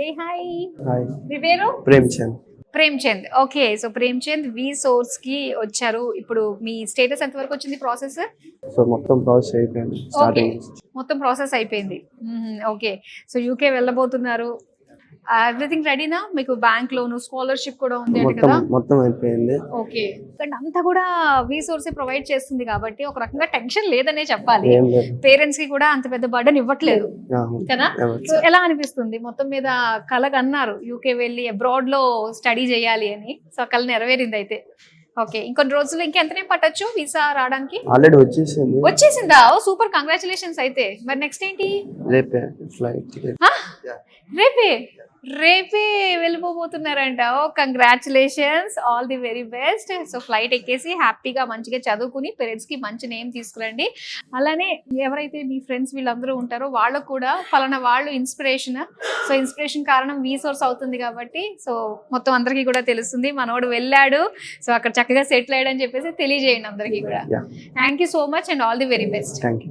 జై hi. Hi, మీ పేరు? ప్రేమ్చంద్. ప్రేమ్చంద్. ఓకే, సో ప్రేమ్చంద్ వి సోర్స్ కి వచ్చారు. ఇప్పుడు మీ స్టేటస్ ఎంత వరకు వచ్చింది ప్రాసెస్? సో మొత్తం ప్రాసెస్ అయిపోయింది, ఓకే, స్టార్టింగ్. మొత్తం ప్రాసెస్ అయిపోయింది. ఓకే, సో యూకే వెళ్ళబోతున్నారు. ఎవ్రీథింగ్ రెడీనా? మీకు బ్యాంక్ లోను, స్కాలర్షిప్ కూడా ఉంది అంటే మొత్తం కదా? మొత్తం అయిపోయింది. ఓకే, కానీ అంతా కూడా వి సోర్స్ ప్రొవైడ్ చేస్తుంది కాబట్టి ఒక రకంగా టెన్షన్ లేదనే చెప్పాలి. ఏం లేదు. పేరెంట్స్ కి కూడా అంత పెద్ద బర్డన్ ఇవ్వట్లేదు అవును. కదా? ఎవరు? సో ఎలా అనిపిస్తుంది? మొత్తం మీద కలగన్నారు యూకే వెళ్ళి అబ్రాడ్ లో స్టడీ చేయాలి అని. సో కళ నెరవేరింది అయితే. ఓకే, ఇంకొన్ని రోజులు ఇంకెంతనే పట్టొచ్చు వీసా రావడానికి? ఆల్రెడీ వచ్చేసింది. వచ్చేసిందా? Oh super, congratulations. అయితే మరి నెక్స్ట్ ఏంటి? రేపే ఫ్లైట్. రేపే రేపే వెళ్ళిపోబోతున్నారంట. Oh congratulations, all the very best. So flight ఎక్కేసి హ్యాపీగా మంచిగా చదువుకుని పేరెంట్స్ కి మంచి నేమ్ తీసుకురండి. అలానే ఎవరైతే మీ ఫ్రెండ్స్ వీళ్ళందరూ ఉంటారో వాళ్ళకు కూడా ఫలానా వాళ్ళు ఇన్స్పిరేషన్. సో ఇన్స్పిరేషన్ కారణం వి సోర్స్ అవుతుంది కాబట్టి సో మొత్తం అందరికీ కూడా తెలుస్తుంది మనోడు వెళ్ళాడు, సో అక్కడ చక్కగా సెటిల్ అయ్యాడని చెప్పేసి తెలియజేయండి అందరికీ కూడా. Yeah. Thank you so much and all the very best. Thank you.